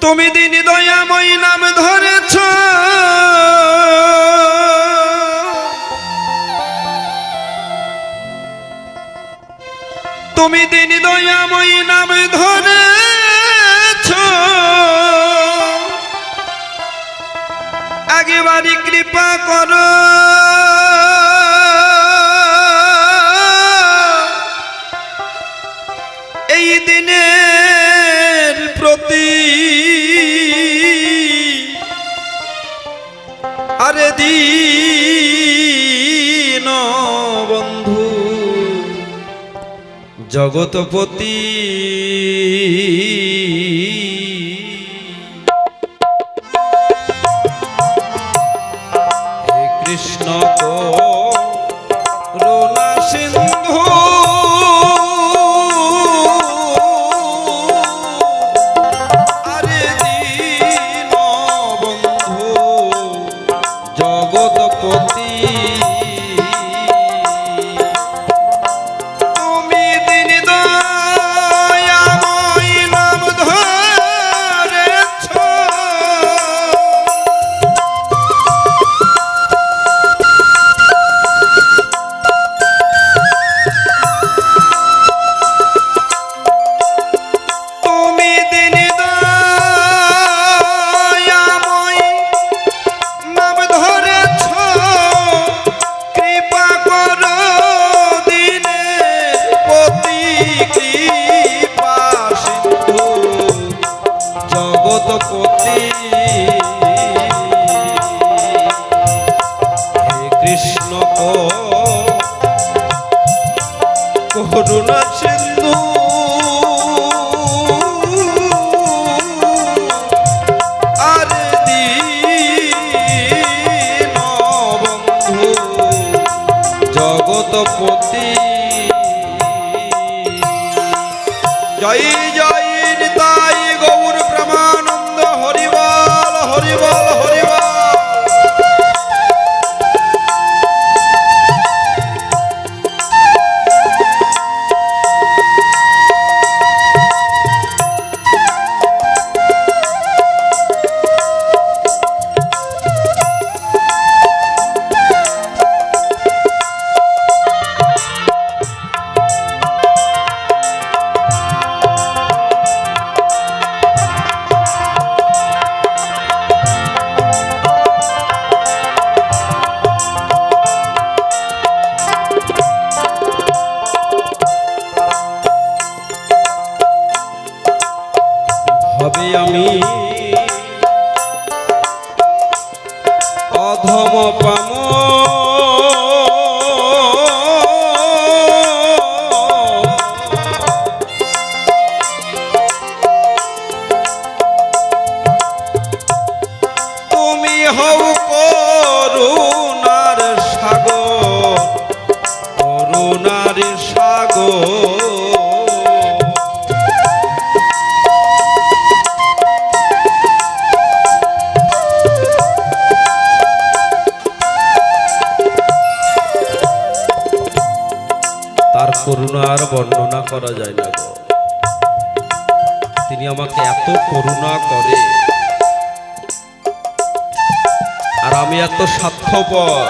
তুমি দিন দয়াময় নাম ধরেছ, তুমি দিন দয়াময় নাম ধরেছ, আগেবারই কৃপা করো এই দিনের প্রতি। আরে দীন বন্ধু জগৎপতি, হে কৃষ্ণ করুণা সিন্ধু, আরে দীন বন্ধু জগৎপতি, তুমি দিন দয়াময় নাম ধরেছ, তুমি দিন দয়াময় নাম ধরেছ, কৃপা করো দিনের প্রতি, কৃপা সিন্ধু জগৎপতি, হে কৃষ্ণ করুণা সিন্ধু, আরে দীন বন্ধু জগৎপতি। জয় জয় নিতাই গৌর প্রেমানন্দ, হরিবল হরিবল হরিবল। হবে আমি অধম পাম, তুমি হও করুণার সাগর, করুণার সাগর, তার করুণার বর্ণনা করা যায় না গো। তিনি আমাকে এত করুণা করে, আর আমি এত স্বার্থপর।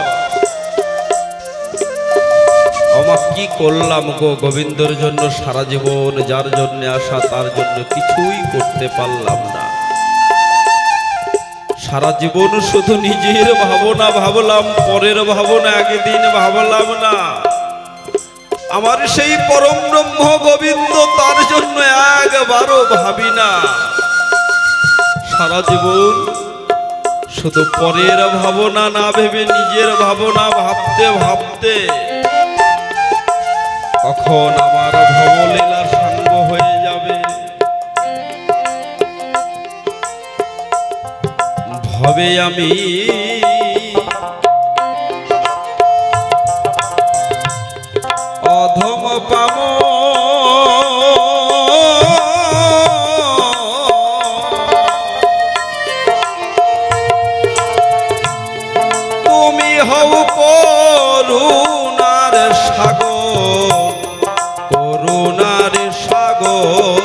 আমার কি করলাম গো গোবিন্দর জন্য সারা জীবন, যার জন্য আসা তার জন্য কিছুই করতে পারলাম না। সারা জীবন শুধু নিজের ভাবনা ভাবলাম, পরের ভাবনা একদিন ভাবলাম না। আমার সেই পরম ব্রহ্ম গোবিন্দ, তার জন্য একবারও ভাবি না। সারা জীবন শুধু পরের ভাবনা না ভেবে নিজের ভাবনা ভাবতে ভাবতে কখন আমার ভবলীলা সাঙ্গ হয়ে যাবে। ভবে আমি অধম পাম, তুমি হও করুণার সাগর, করুণার সাগর,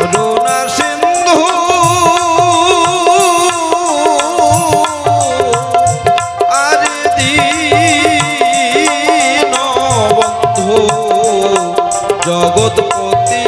করুণা সিন্ধু আর দীনবন্ধু জগৎপতি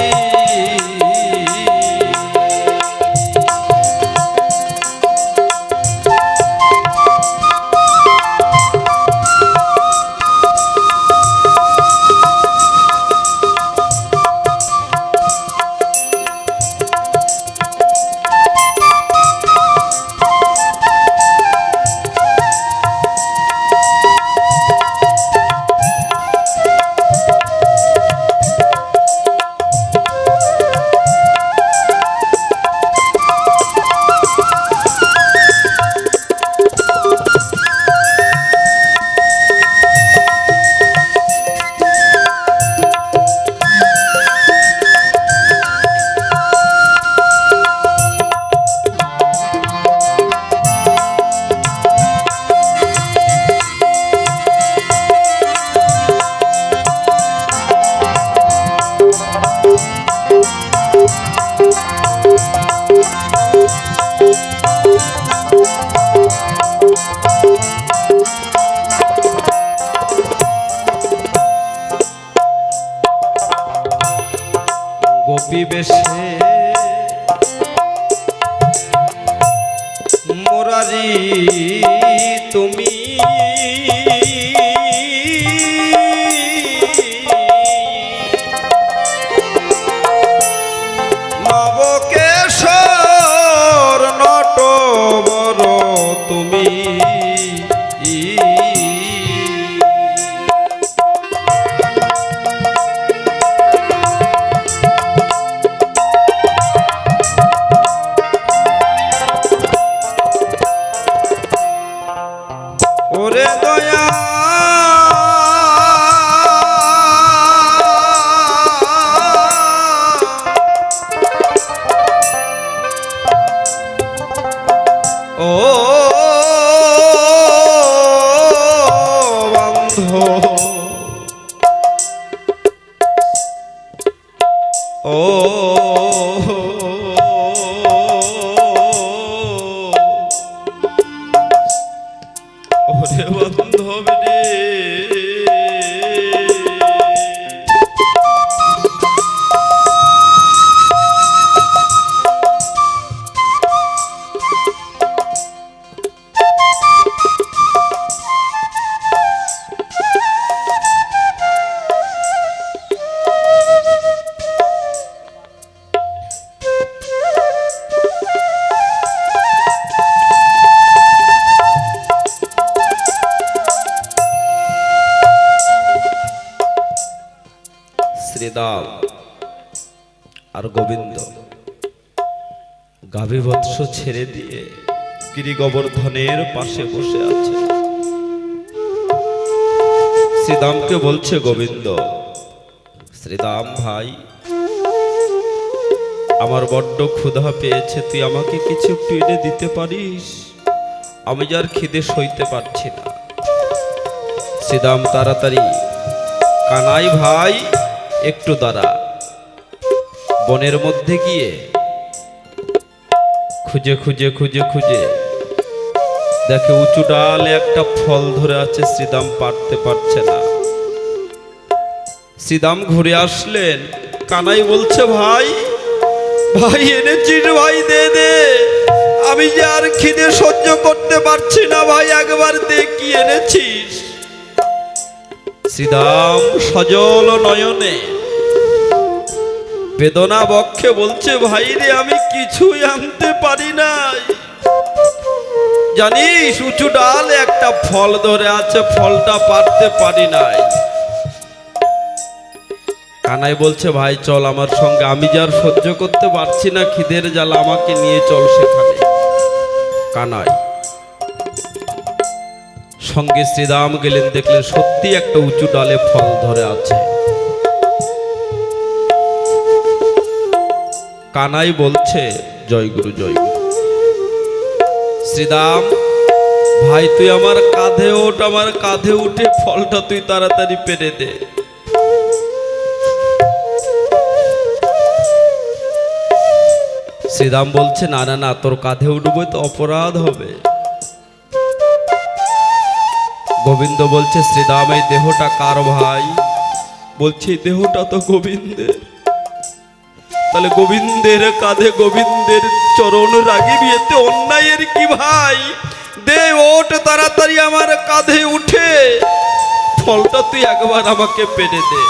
গোপী বেশে মোরারি তুমি নবকেশর নটবর তুমি ওরে দয়া ও বন্ধু ও ওরে বান্ধব রে শ্রীদাম আর গোবিন্দ গাভী বৎস ছেড়ে দিয়ে গিরি গোবর্ধনের পাশে বসে আছে। শ্রীদামকে বলছে গোবিন্দ, শ্রীদাম ভাই, আমার বড্ড ক্ষুধা পেয়েছে, তুই আমাকে কিছু একটু এনে দিতে পারিস? আমি যার খিদে সইতে পারছি না। শ্রীদাম তাড়াতাড়ি, কানাই ভাই একটু দাঁড়া, বনের মধ্যে গিয়ে খুঁজে খুঁজে খুঁজে খুঁজে দেখে উঁচু ডালে একটা ফল ধরে আছে। শ্রীদাম পারতে পারছে না। শ্রীদাম ঘুরে আসলেন। কানাই বলছে, ভাই ভাই এনেছিস? ভাই দে দে, আমি যে আর খিদে সহ্য করতে পারছি না, ভাই একবার দে কি এনেছিস। শ্রীদাম সজল নয়নে বেদনা বক্ষে বলছে, ভাই রে আমি কিছুই আনতে পারি নাই, জানিস উঁচু ডালে একটা ফল ধরে আছে, ফলটা পারতে পারি নাই। কানাই বলছে, ভাই চল আমার সঙ্গে, আমি যার সহ্য করতে পারছি না খিদের জ্বালা, আমাকে নিয়ে চল সেখানে। কানাই সঙ্গে শ্রীদাম গেলেন, দেখলেন সত্যি একটা উঁচু ডালে ফল ধরে আছে। কানাই বলছে, জয় গুরু জয় গুরু। শ্রীদাম ভাই তুই আমার কাঁধে ওঠ, আমার কাঁধে উঠে ফলটা তুই তাড়াতাড়ি পেরে দে। শ্রীরাম বলছে, না না না, তোর কাঁধে উঠবো তো অপরাধ হবে। গোবিন্দ বলছে, শ্রীরাম এই দেহটা কার ভাই? বলছে এই দেহটা তো গোবিন্দের। তাহলে গোবিন্দের কাঁধে গোবিন্দের চরণ রাগিবি, এতে অন্যায়ের কি ভাই? দে ওঠ তাড়াতাড়ি আমার কাঁধে উঠে, ফলটা তুই একবার আমাকে পেরে দে।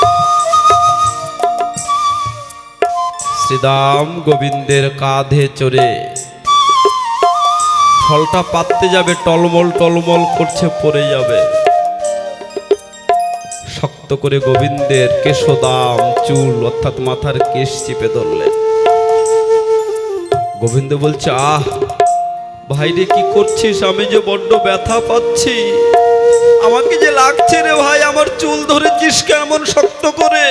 শ্রীরাম গোবিন্দের কাঁধে চড়ে ফলটা পাততে যাবে, টলমল টলমল করছে, পড়ে যাবে। শক্ত করে গোবিন্দের কেশদাম চুল অর্থাৎ মাথার কেশ চিপে ধরলেন। গোবিন্দ বলছে, আহ ভাইরে কি করছিস? আমি যে বড্ড ব্যথা পাচ্ছি, আমাকে যে লাগছে রে ভাই। আমার চুল ধরেছিস কেমন শক্ত করে?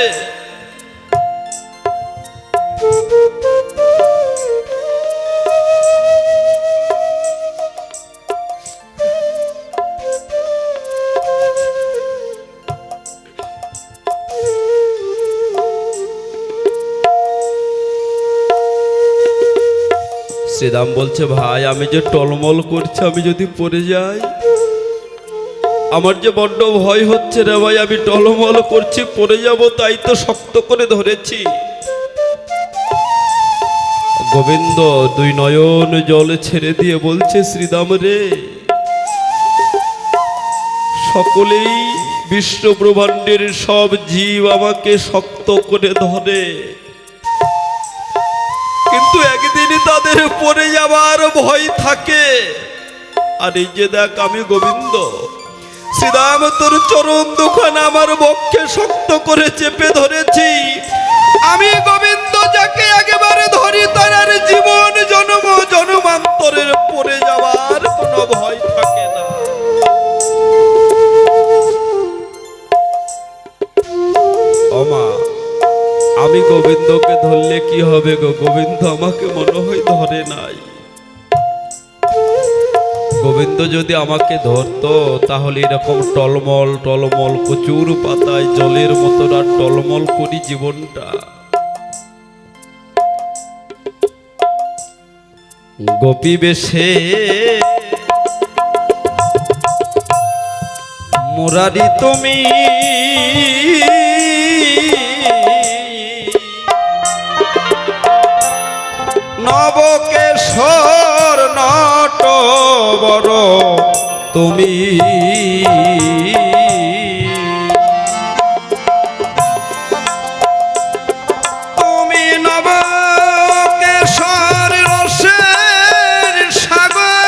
শ্রীরাম বলছে, ভাই আমি যে টলমল করছি, আমি যদি পড়ে যাই, আমার যে বড্ড ভয় হচ্ছে রে ভাই। আমি টলমল করছি, পড়ে যাব, তাই তো শক্ত করে ধরেছি। গোবিন্দ দুই নয়ন জল ছেড়ে দিয়ে বলছে, শ্রীরাম রে, সকলেই বিশ্ব ব্রহ্মাণ্ডের সব জীব আমাকে শক্ত করে ধরে, কিন্তু একদিনই তাদের পড়ে যাবার ভয় থাকে। আর এই যে দেখ, আমি গোবিন্দ শ্রীরাম, তোর চরণ দুখানা আমার বক্ষে শক্ত করে চেপে ধরেছি। আমি গোবিন্দ যাকে একেবারে ধরি, তার আর জীবন জন্ম জন্মান্তরের পড়ে যাওয়ার কোনো ভয় থাকে না। ওমা, আমি গোবিন্দকে ধরলে কি হবে গো? গোবিন্দ আমাকে মনে হয় ধরে নাই। গোবিন্দ যদি আমাকে ধরতো, তাহলে এরকম টলমল টলমল কচুর পাতায় জলের মতো আর টলমল করি জীবনটা। গোপী বেশে মুরারি তুমি, নবকেশর নটবর তুমি, তুমি নবকেশর রসের সাগর,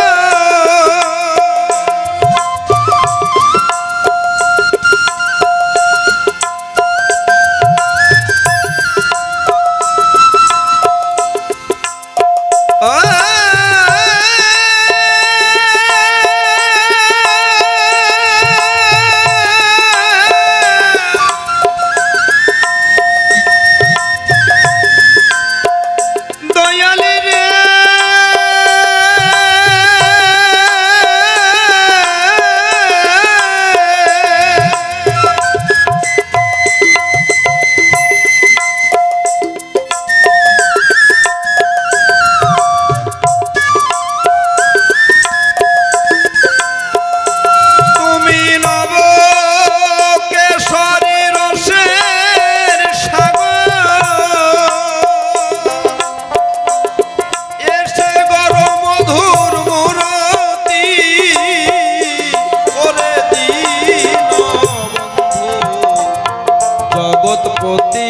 জগৎপতি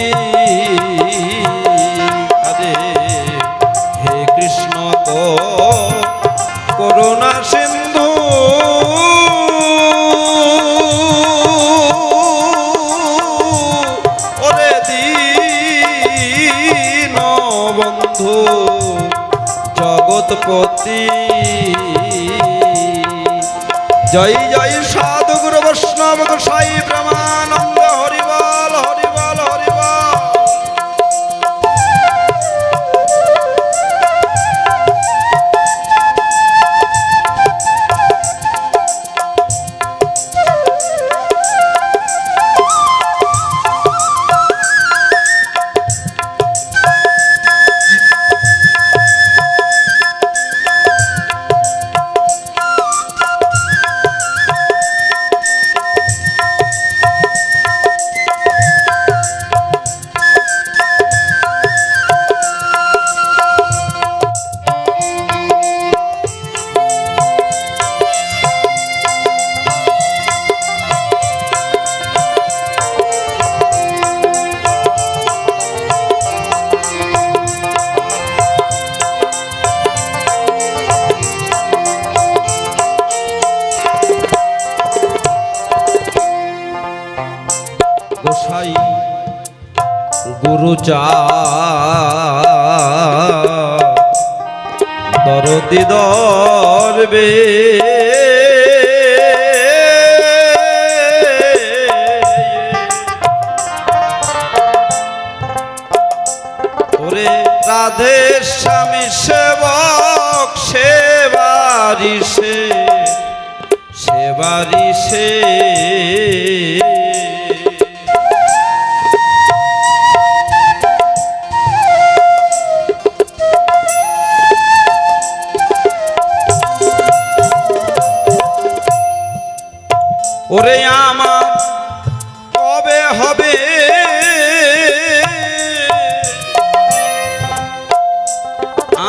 আরে হে কৃষ্ণ করুণা সিন্ধু, ওরে দীন বন্ধু জগৎপতি। জয় জয় সাধু গুরু বৈষ্ণব গোসাই ব্রহ্মানন্দ, হরিবল হরিবল হরিবল। গোসাই গুরু চা দরদি দরবে ওরে রাধে স্বামী সেবক সেবারি সে ওরে আমার কবে হবে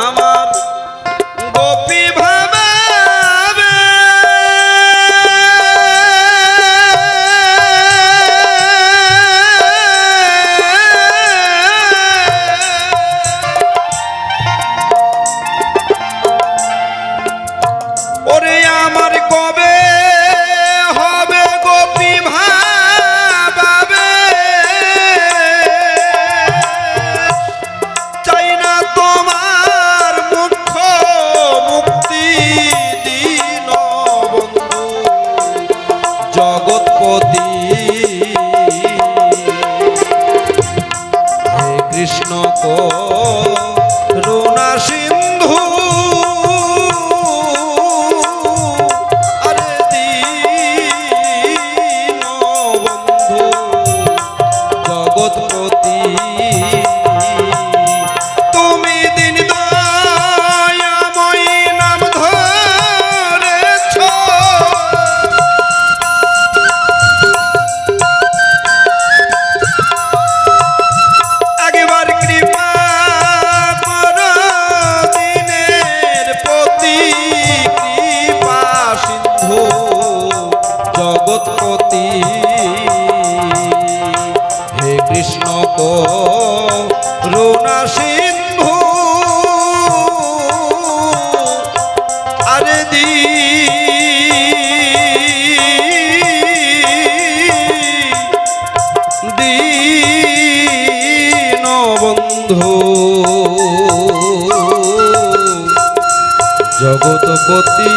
আমার গোপী ভাবে ওরে আমার কবে হবে গোপী ভাবে চাই না তোমার মুখ্য মুক্তি দিন বন্ধু জগৎপতি হে কৃষ্ণ করুণা সিন্ধু জগৎপতি তুমি দিন দয়াময়ী নাম ধরেছ একবার কৃপা কর দিনের প্রতি কৃপা সিন্ধু জগৎপতি হে কৃষ্ণ করুণা সিন্ধু আরে দীন বন্ধু জগৎপতি